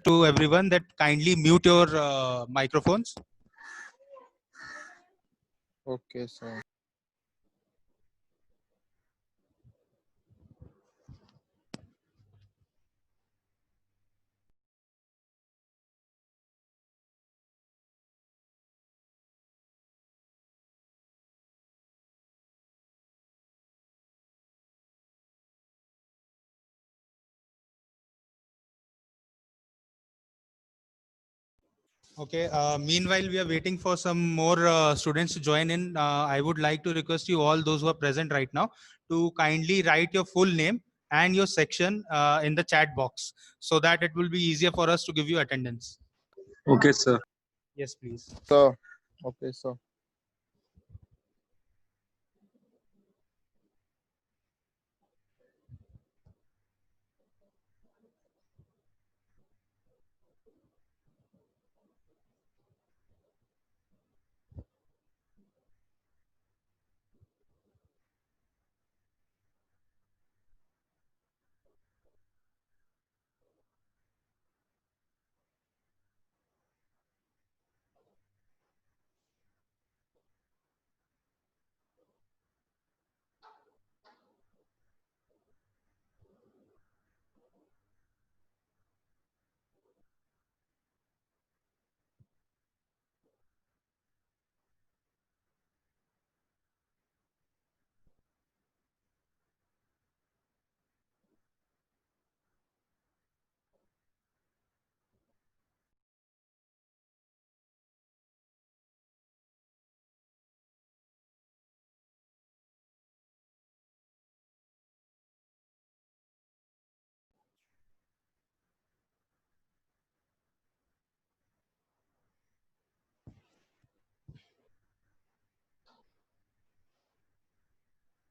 to everyone that kindly mute your microphones. Okay, sir. Okay. Meanwhile, we are waiting for some more students to join in. I would like to request you all, those who are present right now, to kindly write your full name and your section in the chat box so that it will be easier for us to give you attendance. Okay, sir. Yes, please. So, okay, so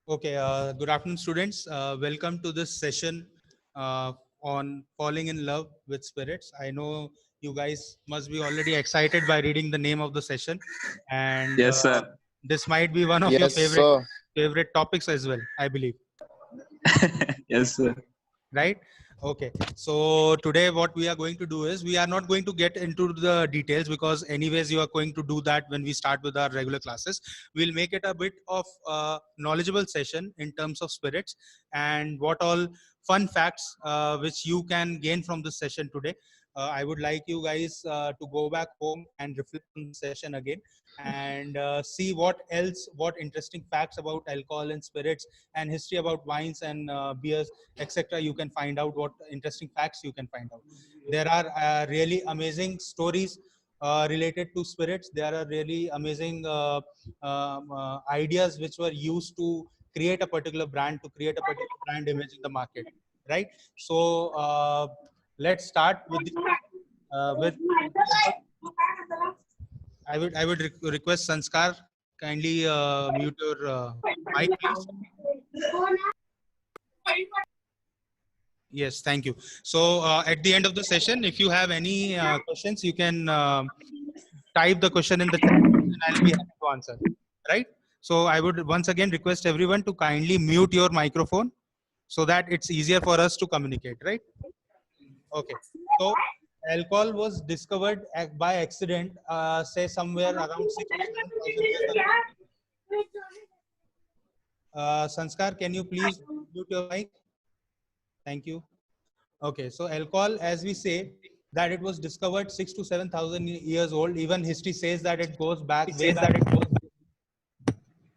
Okay, good afternoon, students. Welcome to this session on falling in love with spirits. I know you guys must be already excited by reading the name of the session, and Yes, sir. this might be one of your yes, sir. favorite topics as well, I believe. Yes, sir. Right? Okay, so today what we are going to do is we are not going to get into the details because anyways you are going to do that when we start with our regular classes. We'll make it a bit of a knowledgeable session in terms of spirits and what all fun facts which you can gain from this session today. I would like you guys to go back home and reflect on the session again and see what else, what interesting facts about alcohol and spirits and history about wines and beers, etc. You can find out what interesting facts you can find out. There are really amazing stories related to spirits. There are really amazing ideas which were used to create a particular brand, to create a particular brand image in the market, right? So let's start with I would request Sanskar, kindly mute your mic, please. Yes, thank you. So at the end of the session, if you have any questions, you can type the question in the chat and I'll be happy to answer. Right? So I would once again request everyone to kindly mute your microphone so that it's easier for us to communicate. Right? Okay. So alcohol was discovered by accident, say somewhere around 6,000 years ago. Sanskar, can you please mute your mic? Thank you. Okay, so alcohol, as we say, that it was discovered 6 to 7,000 years old. Even history says that it goes back way back.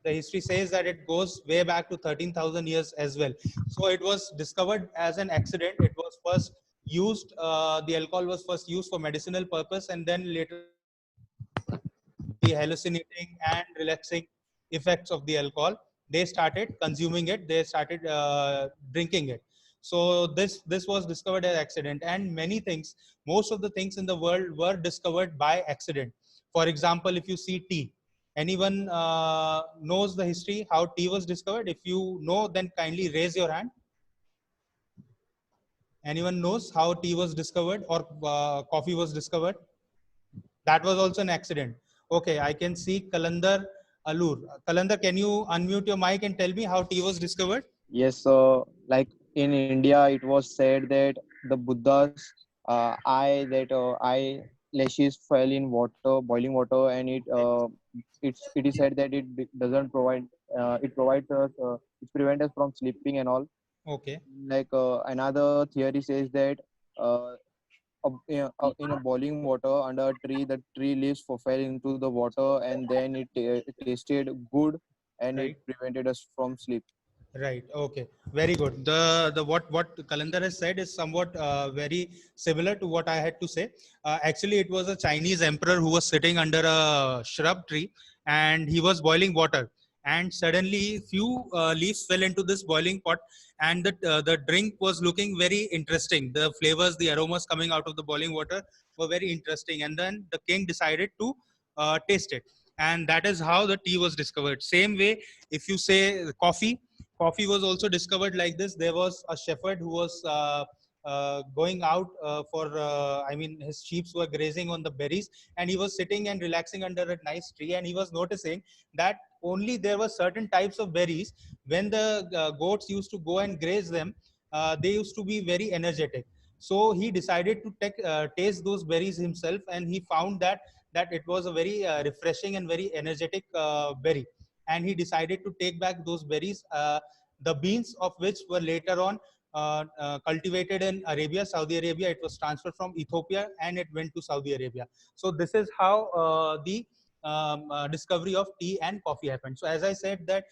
The history says that it goes way back to 13,000 years as well. So it was discovered as an accident. It was first used, the alcohol was first used for medicinal purpose, and then later the hallucinating and relaxing effects of the alcohol, they started consuming it, they started drinking it. So this was discovered as accident, and many things, most of the things in the world were discovered by accident. For example, if you see tea, anyone knows the history how tea was discovered? If you know, then kindly raise your hand. Anyone knows how tea was discovered or coffee was discovered? That was also an accident. Okay, I can see Kalandar Alur. Kalandar, can you unmute your mic and tell me how tea was discovered? Yes, so like in India, it was said that the Buddhas I lashes fell in water, boiling water, and it is said that doesn't provide it provides us it prevents us from sleeping and all. Okay. Like another theory says that uh, in a boiling water under a tree, the tree leaves fell into the water, and then it tasted good, and it Right. prevented us from sleep. Right. Okay. Very good. The what Kalandar has said is somewhat very similar to what I had to say. Actually, it was a Chinese emperor who was sitting under a shrub tree, and he was boiling water. And suddenly, few leaves fell into this boiling pot, and the drink was looking very interesting. The flavors, the aromas coming out of the boiling water were very interesting. And then the king decided to taste it, and that is how the tea was discovered. Same way, if you say coffee was also discovered like this. There was a shepherd who was going out I mean, his sheep were grazing on the berries, and he was sitting and relaxing under a nice tree, and he was noticing that only there were certain types of berries. When the goats used to go and graze them, they used to be very energetic. So he decided to taste those berries himself, and he found that it was a very refreshing and very energetic berry, and he decided to take back those berries, the beans of which were later on cultivated in Arabia, Saudi Arabia. It was transferred from Ethiopia and it went to Saudi Arabia. So this is how the discovery of tea and coffee happened. So as I said that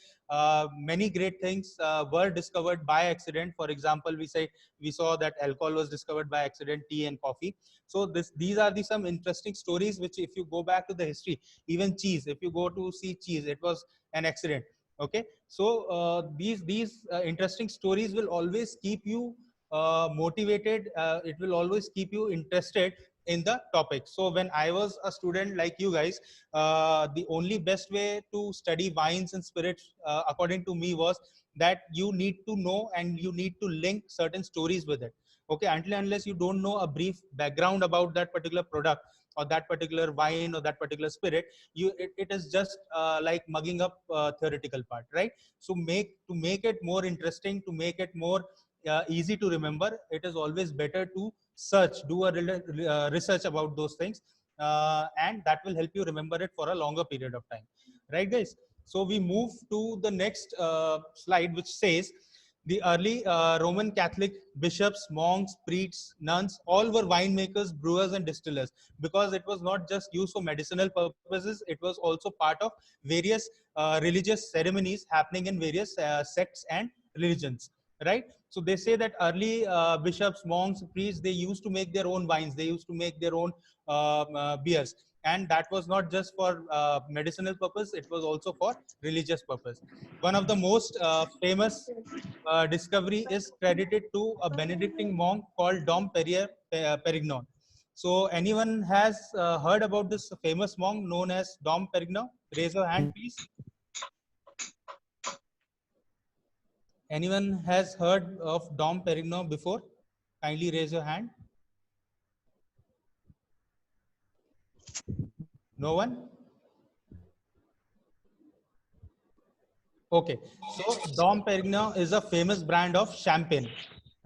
many great things were discovered by accident. For example, we saw that alcohol was discovered by accident, tea and coffee. So these are some interesting stories which, if you go back to the history, even cheese, if you go to see cheese, it was an accident. Okay. So these interesting stories will always keep you motivated. It will always keep you interested in the topic. So when I was a student like you guys, the only best way to study wines and spirits, according to me, was that you need to know and you need to link certain stories with it. Okay. Until and unless you don't know a brief background about that particular product or that particular wine or that particular spirit, it is just like mugging up theoretical part, right? So to make it more interesting, to make it more easy to remember, it is always better to do a research about those things, and that will help you remember it for a longer period of time, right guys? So we move to the next slide, which says the early Roman Catholic bishops, monks, priests, nuns, all were winemakers, brewers, and distillers, because it was not just used for medicinal purposes, it was also part of various religious ceremonies happening in various sects and religions, right? So they say that early bishops, monks, priests, they used to make their own wines, they used to make their own beers, and that was not just for medicinal purpose, it was also for religious purpose. One of the most famous discovery is credited to a Benedictine monk called Dom Perignon. So anyone has heard about this famous monk known as Dom Perignon? Raise your hand, please. Anyone has heard of Dom Perignon before? Kindly raise your hand. No one? Okay, so Dom Perignon is a famous brand of champagne,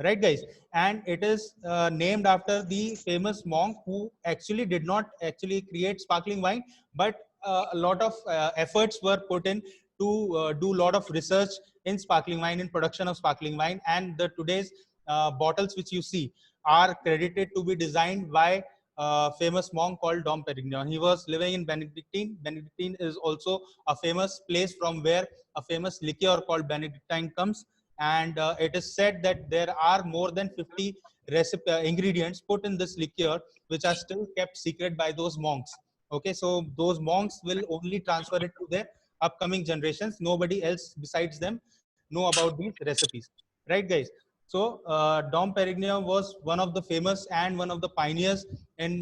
right, guys? And it is named after the famous monk who actually did not actually create sparkling wine, but a lot of efforts were put in to do a lot of research in sparkling wine, in production of sparkling wine, and the today's bottles which you see are credited to be designed by famous monk called Dom Perignon. He was living in Benedictine. Benedictine is also a famous place from where a famous liqueur called Benedictine comes. And it is said that there are more than 50 ingredients put in this liqueur, which are still kept secret by those monks. Okay, so those monks will only transfer it to their upcoming generations. Nobody else besides them know about these recipes, right, guys? So Dom Perignon was one of the famous and one of the pioneers in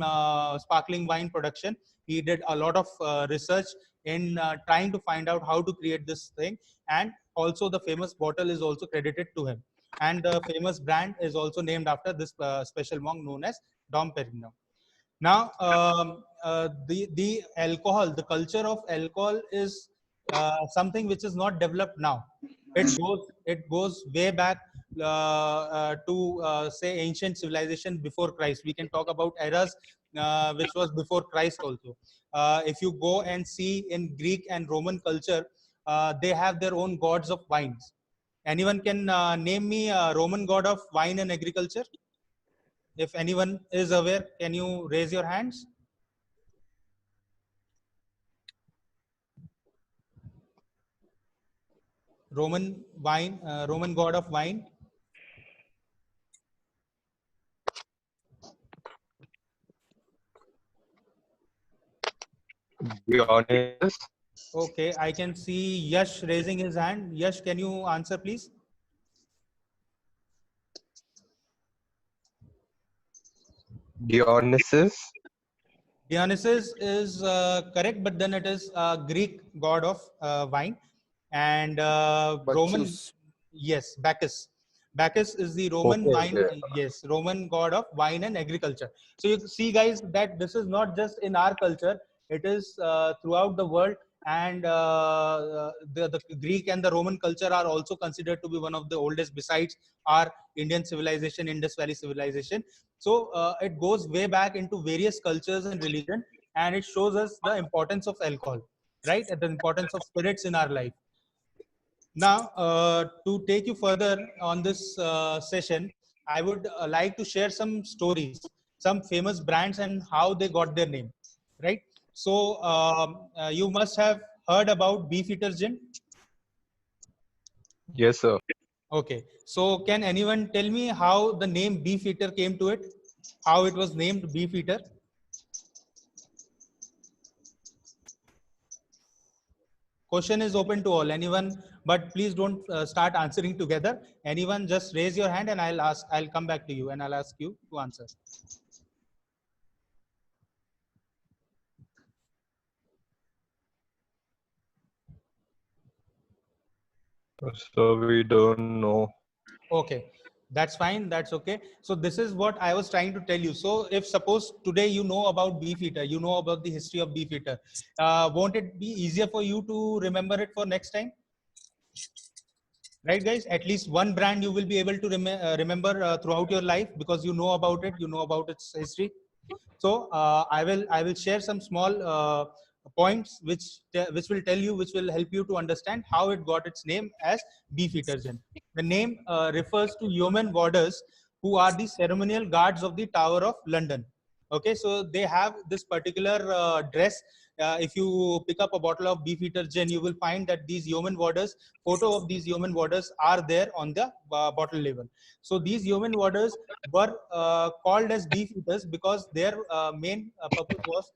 sparkling wine production. He did a lot of research in trying to find out how to create this thing, and also the famous bottle is also credited to him, and the famous brand is also named after this special monk known as Dom Perignon. Now the alcohol, the culture of alcohol is something which is not developed now. It goes way back say ancient civilization before Christ. We can talk about eras which was before Christ also. If you go and see in Greek and Roman culture, they have their own gods of wines. Anyone can name me a Roman god of wine and agriculture? If anyone is aware, can you raise your hands? Roman god of wine. Dionysus. Okay, I can see Yash raising his hand. Yash, can you answer, please? Dionysus. Dionysus is correct, but then it is Greek god of wine, and Roman. Bacchus. Yes, Bacchus. Bacchus is the Roman Okay. wine. Yes, Roman god of wine and agriculture. So you see, guys, that this is not just in our culture; it is throughout the world. And the Greek and the Roman culture are also considered to be one of the oldest, besides our Indian civilization, Indus Valley civilization. So it goes way back into various cultures and religion, and it shows us the importance of alcohol, right? And the importance of spirits in our life. Now, to take you further on this session, I would like to share some stories, some famous brands and how they got their name, right? So you must have heard about Beefeater Gin. Yes, sir. Okay. So can anyone tell me how the name Beefeater came to it? How it was named Beefeater? Question is open to all. Anyone, but please don't start answering together. Anyone, just raise your hand and I'll ask. I'll come back to you and I'll ask you to answer. So we don't know. Okay, that's fine. That's okay. So this is what I was trying to tell you. So if suppose today you know about Beefeater, you know about the history of Beefeater, won't it be easier for you to remember it for next time? Right, guys? At least one brand you will be able to remember throughout your life because you know about it. You know about its history. So I will share some small points which will tell you, which will help you to understand how it got its name as Beefeater Gin. The name refers to yeoman warders who are the ceremonial guards of the Tower of London. Okay, so they have this particular dress. If you pick up a bottle of Beefeater Gin, you will find that these yeoman warders, photo of these yeoman warders are there on the bottle label. So these yeoman warders were called as Beefeaters because their main purpose was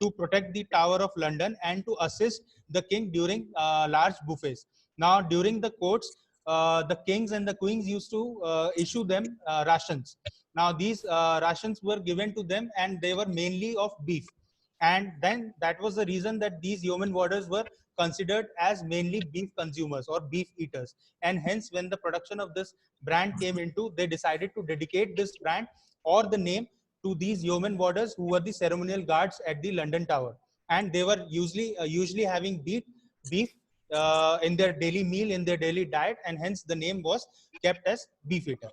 to protect the Tower of London and to assist the king during large buffets. Now, during the courts, the kings and the queens used to issue them rations. Now, these rations were given to them and they were mainly of beef. And then that was the reason that these yeoman warders were considered as mainly beef consumers or beef eaters. And hence, when the production of this brand came into, they decided to dedicate this brand or the name to these yeoman warders who were the ceremonial guards at the London Tower. And they were usually having beef in their daily meal, in their daily diet, and hence the name was kept as Beefeater.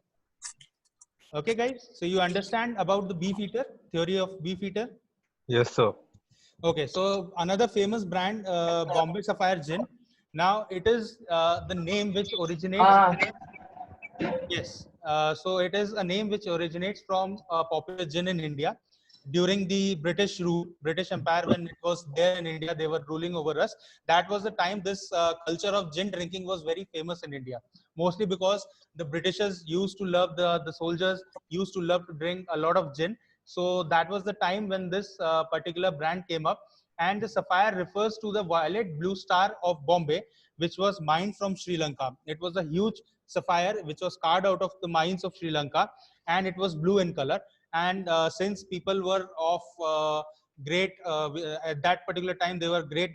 Okay, guys. So you understand about the Beefeater, theory of Beefeater? Yes, sir. Okay, so another famous brand, Bombay Sapphire Gin. Now it is the name which originates. Yes, so it is a name which originates from popular gin in India during the British rule, British Empire. When it was there in India, they were ruling over us. That was the time this culture of gin drinking was very famous in India. Mostly because the Britishers used to love the soldiers used to love to drink a lot of gin. So that was the time when this particular brand came up. And the sapphire refers to the violet blue star of Bombay, which was mined from Sri Lanka. It was a huge sapphire which was carved out of the mines of Sri Lanka, and it was blue in color. And since people were of great at that particular time, they were great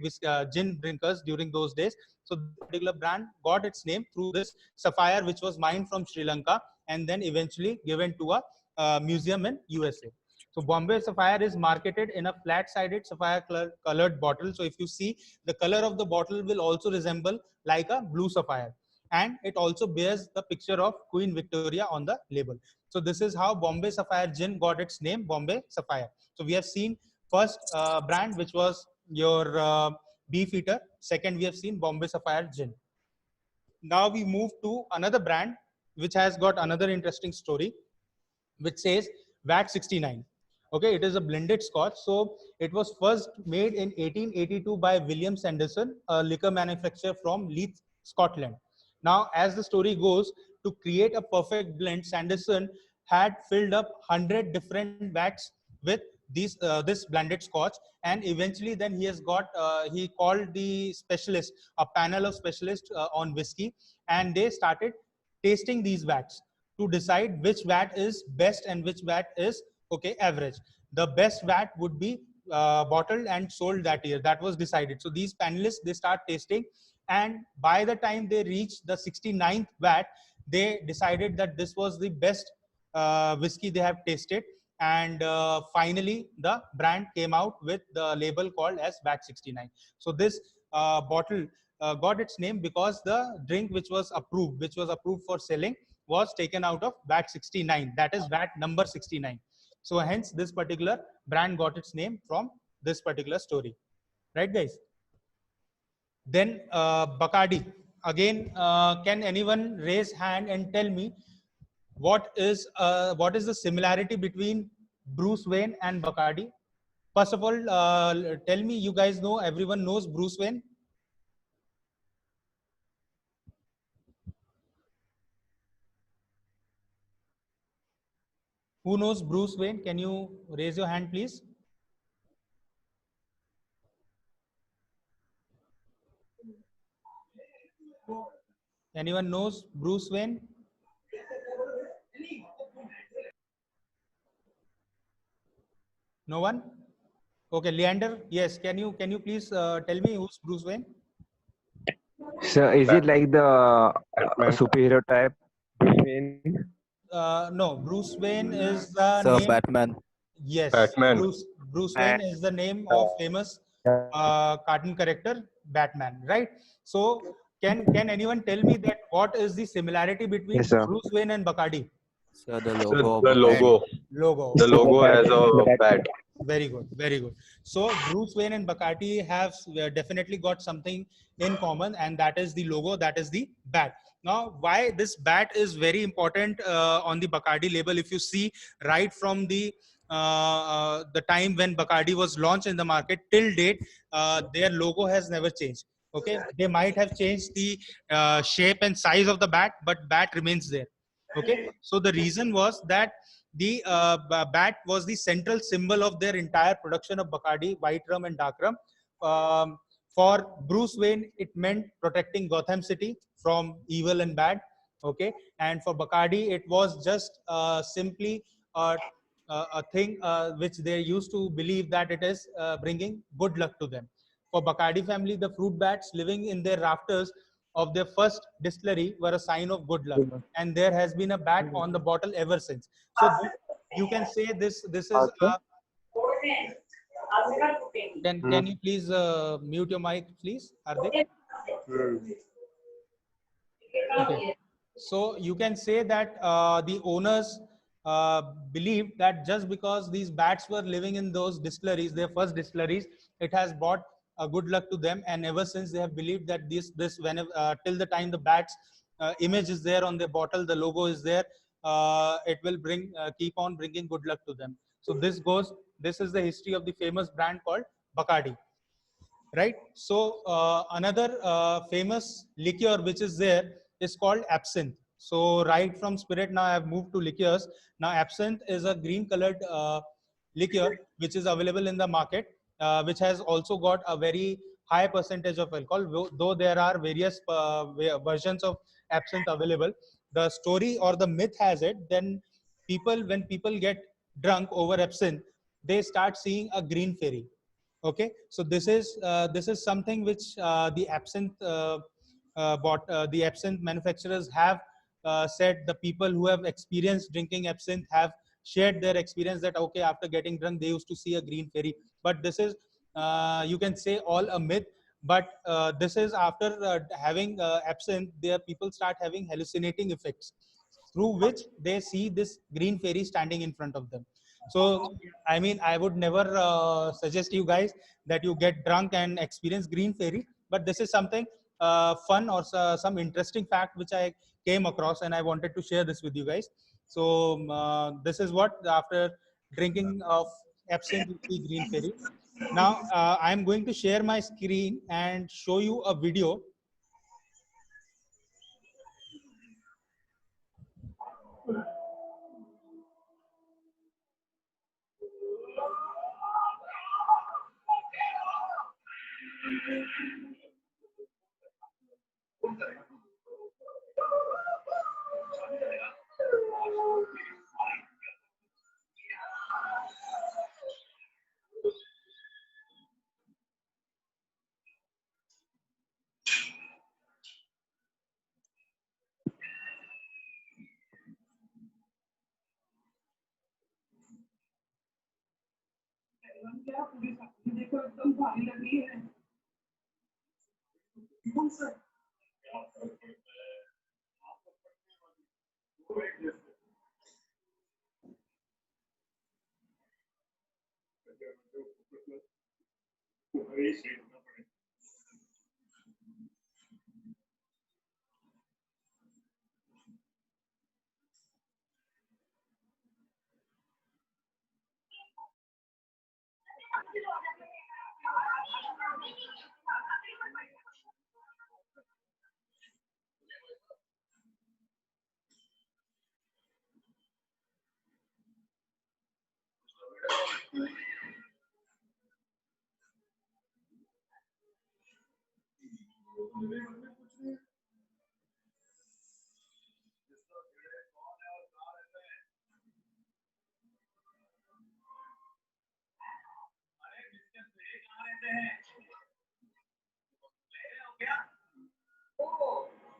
gin drinkers during those days. So this particular brand got its name through this sapphire which was mined from Sri Lanka and then eventually given to a museum in USA. So Bombay Sapphire is marketed in a flat-sided sapphire colored bottle. So if you see, the color of the bottle will also resemble like a blue sapphire. and it also bears the picture of Queen Victoria on the label. So this is how Bombay Sapphire Gin got its name, Bombay Sapphire. So we have seen first brand, which was your Beefeater. Second, we have seen Bombay Sapphire Gin. Now we move to another brand which has got another interesting story, which says VAT 69. Okay, it is a blended scotch. So it was first made in 1882 by William Sanderson, a liquor manufacturer from Leith, Scotland. Now, as the story goes, to create a perfect blend, Sanderson had filled up 100 different vats with this blended scotch, and eventually then he has got he called the specialist, a panel of specialists on whiskey, and they started tasting these vats to decide which vat is best and which vat is okay average. The best vat would be bottled and sold that year. That was decided. So these panelists, they start tasting, and by the time they reach the 69th vat, they decided that this was the best whiskey they have tasted, and finally the brand came out with the label called as VAT 69. So this bottle got its name because the drink which was approved for selling was taken out of VAT 69, that is VAT number 69. So hence this particular brand got its name from this particular story, right guys? Then Bacardi, again, can anyone raise hand and tell me what is the similarity between Bruce Wayne and Bacardi? First of all, tell me, you guys know, everyone knows Bruce Wayne? Who knows Bruce Wayne? Can you raise your hand, please? Anyone knows Bruce Wayne? No one? Okay, Leander, yes. Can you please tell me who's Bruce Wayne? So is it like the Batman. superhero type? Batman? No, Bruce Wayne is the So name. Batman. Yes, Batman. Bruce Wayne is the name of famous cartoon character Batman, right? So can anyone tell me that what is the similarity between Yes, sir. Bruce Wayne and Bacardi? So the The, logo of the Batman. logo. Logo. The logo has The a bat. bat. Very good, very good. So Bruce Wayne and Bacardi have definitely got something in common, and that is the logo, that is the bat. Now, why this bat is very important on the Bacardi label? If you see right from the time when Bacardi was launched in the market till date, their logo has never changed. Okay, they might have changed the shape and size of the bat, but bat remains there. Okay, so the reason was that the bat was the central symbol of their entire production of Bacardi, white rum and dark rum. For Bruce Wayne, it meant protecting Gotham City from evil and bad. Okay, and for Bacardi, it was just simply a thing which they used to believe that it is bringing good luck to them. For Bacardi family, the fruit bats living in their rafters of their first distillery were a sign of good luck, and there has been a bat on the bottle ever since. So you can say this is can you please mute your mic, please, Hardik? Okay. So you can say that the owners believed that just because these bats were living in those distilleries, their first distilleries, it has brought a good luck to them, and ever since they have believed that this whenever till the time the bats image is there on their bottle, the logo is there, it will bring keep on bringing good luck to them. So this is the history of the famous brand called Bacardi, right? So another famous liqueur which is there is called absinthe. So right from spirit, now I have moved to liqueurs. Now absinthe is a green colored liqueur which is available in the market, which has also got a very high percentage of alcohol. Though there are various versions of absinthe available, the story or the myth has it, then when people get drunk over absinthe, they start seeing a green fairy. Okay, so this is something which the absinthe manufacturers have said. The people who have experienced drinking absinthe have shared their experience that okay, after getting drunk they used to see a green fairy, but this is you can say all a myth. But this is after having absinthe, there people start having hallucinating effects through which they see this green fairy standing in front of them. So, I mean, I would never suggest you guys that you get drunk and experience green fairy, but this is something fun or some interesting fact which I came across, and I wanted to share this with you guys. So, this is what after drinking of absinthe, you see green fairy. Now, I'm going to share my screen and show you a video.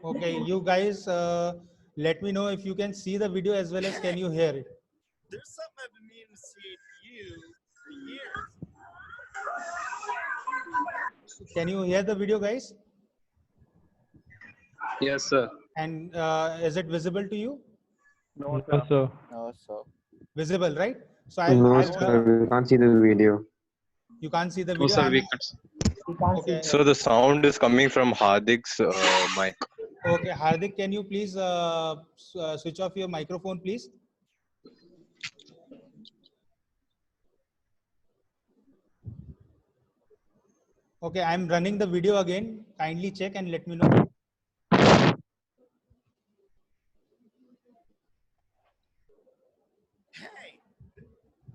Okay, you guys, let me know if you can see the video as well as can you hear it. There's something I've been meaning to say to you for years. Can you hear the video, guys? Yes, sir. And is it visible to you? No, No, sir. No, sir. Visible, right? So No, I'll sir. We can't see the video. you can't see the No, video. sir, we I'm- can't. okay, So the sound is coming from Hardik's mic. okay, Hardik, can you please switch off your microphone, please? Okay, I'm running the video again. Kindly check and let me know. Hey,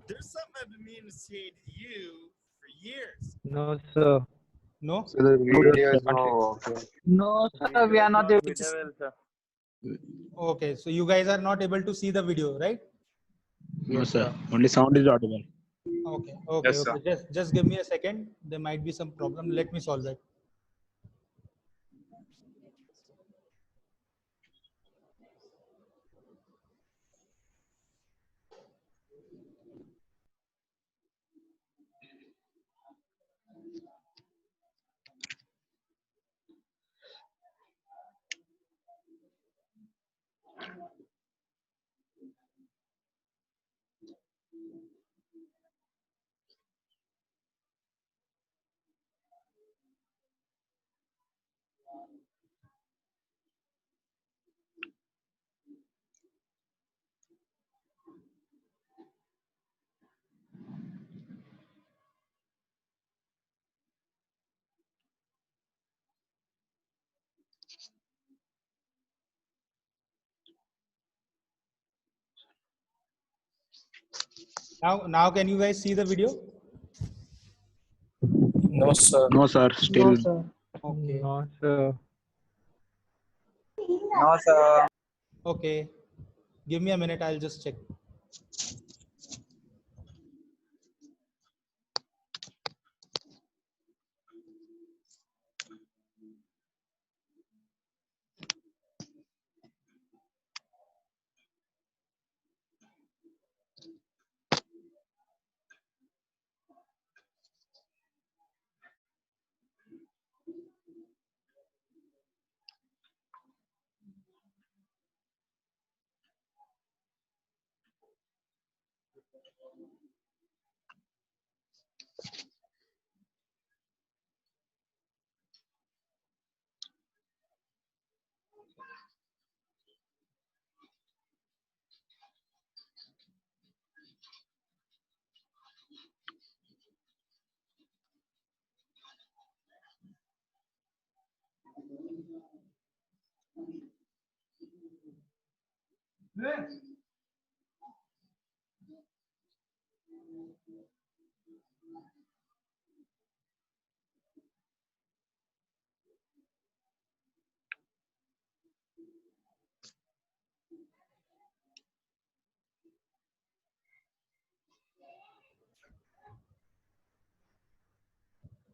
there's something I've been meaning to say to you for years. No, sir. No? So the video is not working. No, sir, we are not able to see. Okay, so you guys are not able to see the video, right? No, sir. Only sound is audible. Okay, okay, Yes, sir. okay. Just give me a second. There might be some problem. Let me solve it. Now can you guys see the video? No, sir. No, sir. Still. No, sir. Okay. No, sir. No, sir. Okay. Give me a minute. I'll just check.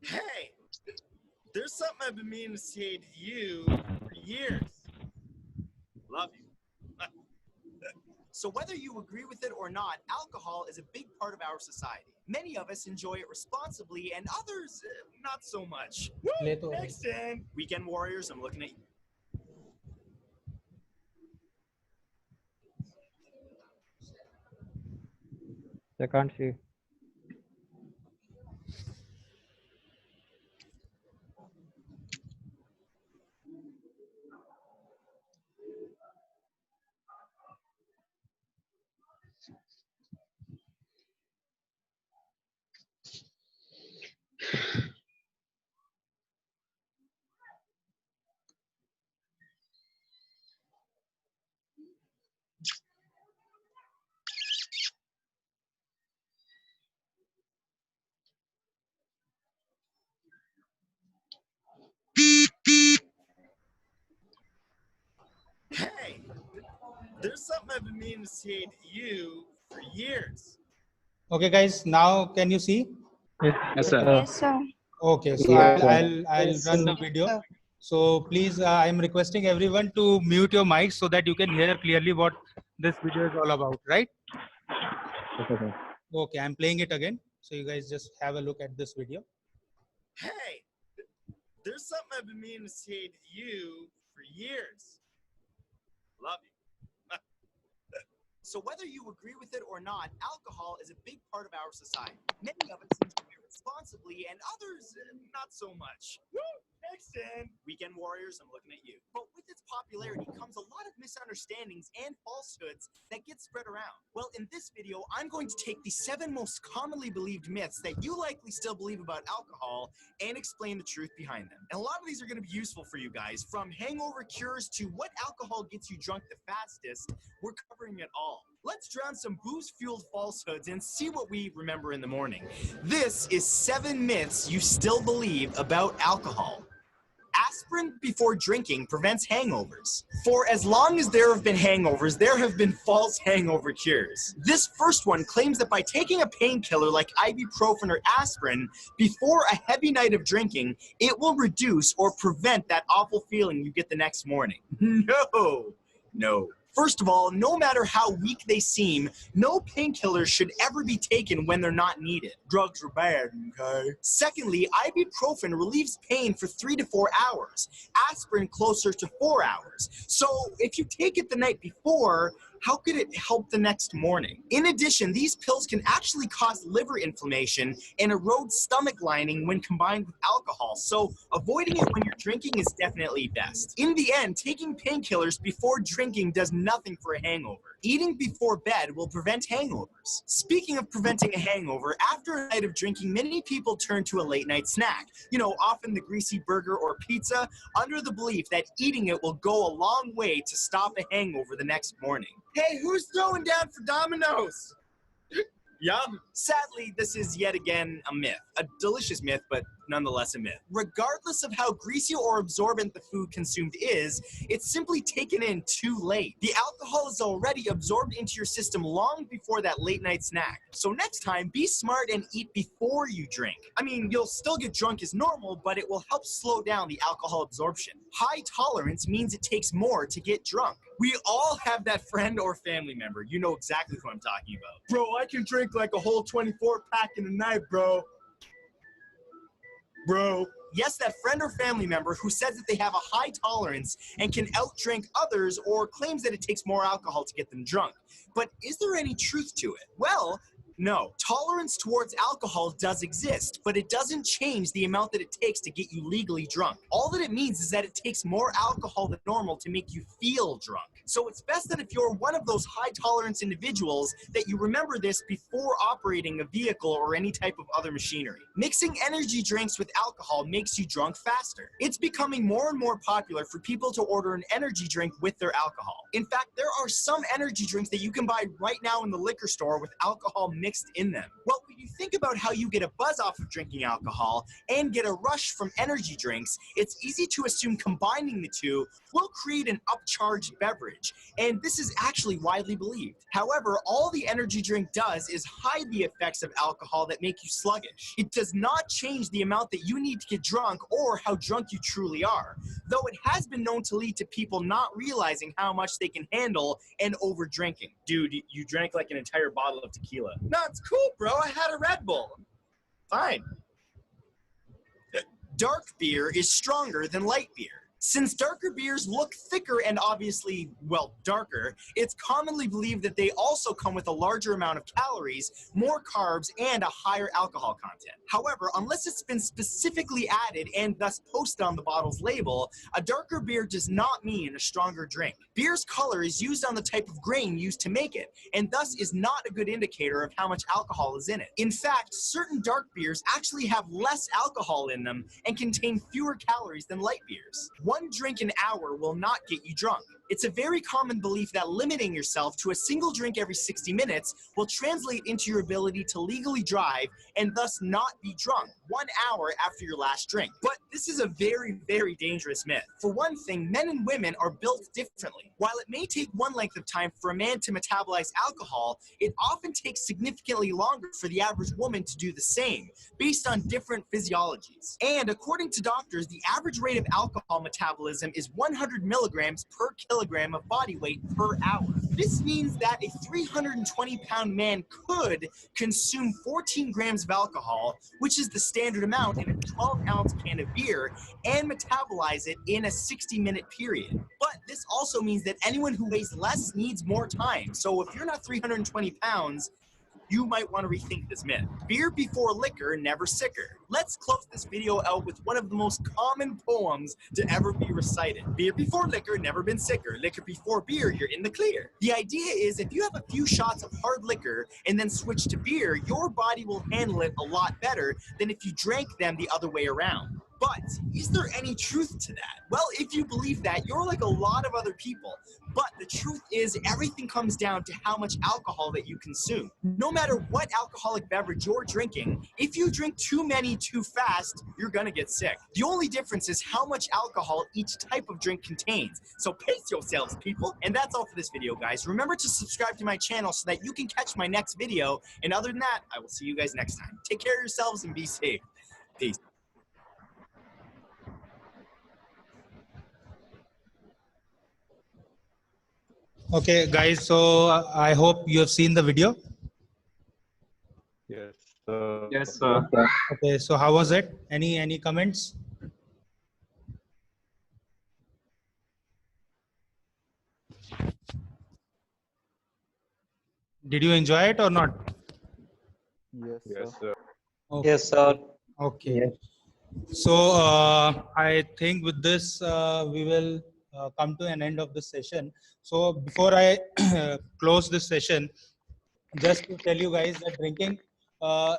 Hey, there's something I've been meaning to say to you for years. Love you. So whether you agree with it or not, alcohol is a big part of our society. Many of us enjoy it responsibly and others not so much. Woo! Next in. Weekend Warriors, I'm looking at you. I can't see. Hey, there's something I've been meaning to say to you for years. Okay, guys, now can you see? Yes, sir. Yes, sir. Okay, so Yes, I'll run the video. So please, I'm requesting everyone to mute your mics so that you can hear clearly what this video is all about, right? Okay, I'm playing it again. So you guys just have a look at this video. Hey, there's something I've been meaning to say to you for years. Love you. So whether you agree with it or not, alcohol is a big part of our society. Many of us enjoy it responsibly and others not so much. Woo! Next in. Weekend Warriors, I'm looking at you. But with its popularity comes a lot of misunderstandings and falsehoods that get spread around. Well, in this video, I'm going to take the 7 most commonly believed myths that you likely still believe about alcohol and explain the truth behind them. And a lot of these are going to be useful for you guys, from hangover cures to what alcohol gets you drunk the fastest. We're covering it all. Let's drown some booze-fueled falsehoods and see what we remember in the morning. This is 7 myths you still believe about alcohol. Aspirin before drinking prevents hangovers. For as long as there have been hangovers, there have been false hangover cures. This first one claims that by taking a painkiller like ibuprofen or aspirin before a heavy night of drinking, it will reduce or prevent that awful feeling you get the next morning. No. First of all, no matter how weak they seem, no painkillers should ever be taken when they're not needed. Drugs are bad, okay? Secondly, ibuprofen relieves pain for 3 to 4 hours, aspirin closer to 4 hours. So if you take it the night before, how could it help the next morning? In addition, these pills can actually cause liver inflammation and erode stomach lining when combined with alcohol, so avoiding it when you're drinking is definitely best. In the end, taking painkillers before drinking does nothing for a hangover. Eating before bed will prevent hangovers. Speaking of preventing a hangover, after a night of drinking, many people turn to a late night snack. You know, often the greasy burger or pizza, under the belief that eating it will go a long way to stop a hangover the next morning. Hey, who's throwing down for Domino's? Yum. Sadly, this is yet again a myth. A delicious myth, but nonetheless a myth. Regardless of how greasy or absorbent the food consumed is, it's simply taken in too late. The alcohol is already absorbed into your system long before that late night snack. So next time, be smart and eat before you drink. I mean, you'll still get drunk as normal, but it will help slow down the alcohol absorption. High tolerance means it takes more to get drunk. We all have that friend or family member. You know exactly who I'm talking about. Bro, I can drink like a whole 24 pack in a night, bro. Yes, that friend or family member who says that they have a high tolerance and can outdrink others or claims that it takes more alcohol to get them drunk. But is there any truth to it? Well, No, tolerance towards alcohol does exist, but it doesn't change the amount that it takes to get you legally drunk. All that it means is that it takes more alcohol than normal to make you feel drunk. So it's best that if you're one of those high tolerance individuals that you remember this before operating a vehicle or any type of other machinery. Mixing energy drinks with alcohol makes you drunk faster. It's becoming more and more popular for people to order an energy drink with their alcohol. In fact, there are some energy drinks that you can buy right now in the liquor store with alcohol mixed in them. Well, when you think about how you get a buzz off of drinking alcohol and get a rush from energy drinks, it's easy to assume combining the two will create an upcharged beverage, and this is actually widely believed. However, all the energy drink does is hide the effects of alcohol that make you sluggish. It does not change the amount that you need to get drunk or how drunk you truly are, though it has been known to lead to people not realizing how much they can handle and over drinking. Dude, you drank like an entire bottle of tequila. No, it's cool, bro. I had a Red Bull. Fine. Dark beer is stronger than light beer. Since darker beers look thicker and obviously, well, darker, it's commonly believed that they also come with a larger amount of calories, more carbs, and a higher alcohol content. However, unless it's been specifically added and thus posted on the bottle's label, a darker beer does not mean a stronger drink. Beer's color is used on the type of grain used to make it, and thus is not a good indicator of how much alcohol is in it. In fact, certain dark beers actually have less alcohol in them and contain fewer calories than light beers. One drink an hour will not get you drunk. It's a very common belief that limiting yourself to a single drink every 60 minutes will translate into your ability to legally drive and thus not be drunk 1 hour after your last drink. But this is a very, very dangerous myth. For one thing, men and women are built differently. While it may take one length of time for a man to metabolize alcohol, it often takes significantly longer for the average woman to do the same, based on different physiologies. And according to doctors, the average rate of alcohol metabolism is 100 milligrams per kilogram of body weight per hour. This means that a 320-pound man could consume 14 grams of alcohol, which is the standard amount in a 12-ounce can of beer, and metabolize it in a 60-minute period. But this also means that anyone who weighs less needs more time. So if you're not 320 pounds, you might want to rethink this myth. Beer before liquor, never sicker. Let's close this video out with one of the most common poems to ever be recited. Beer before liquor, never been sicker. Liquor before beer, you're in the clear. The idea is if you have a few shots of hard liquor and then switch to beer, your body will handle it a lot better than if you drank them the other way around. But is there any truth to that? Well, if you believe that, you're like a lot of other people. But the truth is, everything comes down to how much alcohol that you consume. No matter what alcoholic beverage you're drinking, if you drink too many too fast, you're gonna get sick. The only difference is how much alcohol each type of drink contains. So pace yourselves, people. And that's all for this video, guys. Remember to subscribe to my channel so that you can catch my next video. And other than that, I will see you guys next time. Take care of yourselves and be safe. Peace. Okay, guys. So I hope you have seen the video. Yes. Yes, sir. Okay. So how was it? Any comments? Did you enjoy it or not? Yes, Yes, sir. sir. Okay. Yes, sir. Okay. Yes. So I think with this we will come to an end of this session. So before I close this session, just to tell you guys that drinking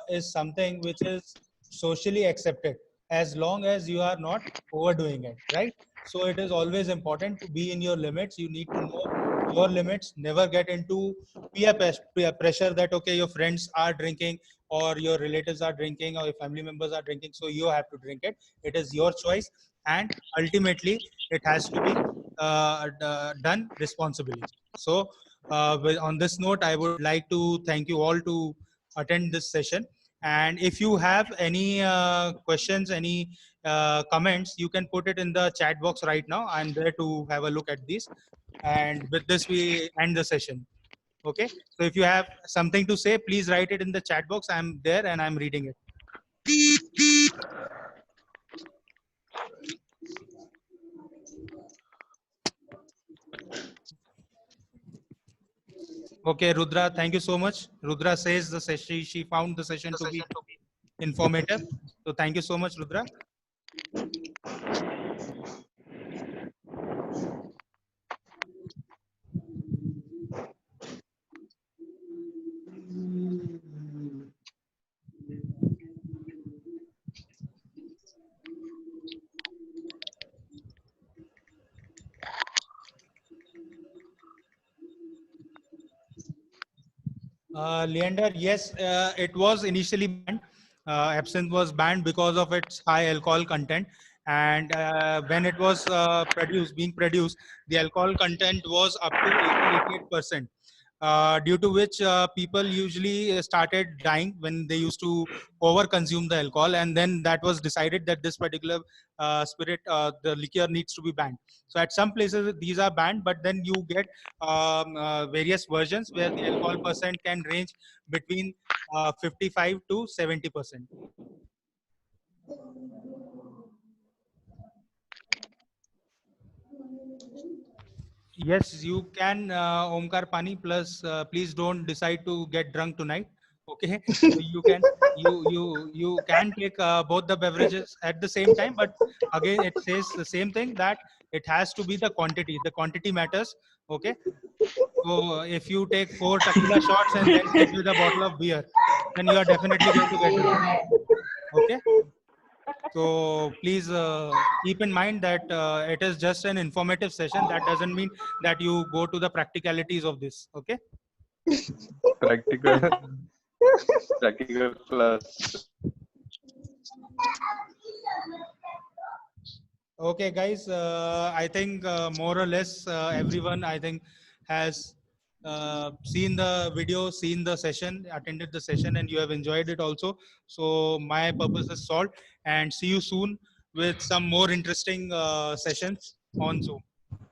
is something which is socially accepted as long as you are not overdoing it, right? So it is always important to be in your limits. You need to know your limits. Never get into peer pressure that okay, your friends are drinking or your relatives are drinking or your family members are drinking, so you have to drink it. It is your choice, and ultimately it has to be done responsibly. So on this note, I would like to thank you all to attend this session. And if you have any questions, any comments, you can put it in the chat box right now. I'm there to have a look at these. And with this, we end the session. Okay. So if you have something to say, please write it in the chat box. I'm there and I'm reading it. Okay, Rudra, thank you so much. Rudra says the session, she found the session to be informative. So thank you so much, Rudra. Leander, yes, it was initially banned. Absinthe was banned because of its high alcohol content. And when it was being produced, the alcohol content was up to 88%. Due to which people usually started dying when they used to over consume the alcohol, and then that was decided that this particular spirit, the liquor, needs to be banned. So at some places these are banned, but then you get various versions where the alcohol percent can range between 55 to 70%. Yes, you can, Omkar Pani. Plus, please don't decide to get drunk tonight. Okay, so you can take both the beverages at the same time, but again it says the same thing, that it has to be the quantity. The quantity matters. Okay, so if you take 4 tequila shots and then sit with a bottle of beer, then you are definitely going to get drunk. Okay. So please keep in mind that it is just an informative session. That doesn't mean that you go to the practicalities of this. Okay. Practical. Practical class. Okay, guys. I think more or less everyone, I think, has seen the video, seen the session, attended the session, and you have enjoyed it also. So my purpose is solved. And see you soon with some more interesting sessions on Zoom.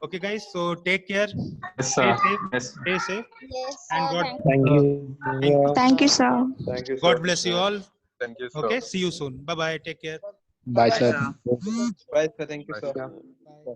Okay, guys. So take care. Yes, Stay sir. safe. Yes. Stay safe. Yes, And God, Thank you. Thank you, sir. Thank you, God bless you all. Thank you, sir. Okay. See you soon. Bye bye. Take care. Bye, sir. Bye, sir. Thank you, Bye, sir. sir. Bye.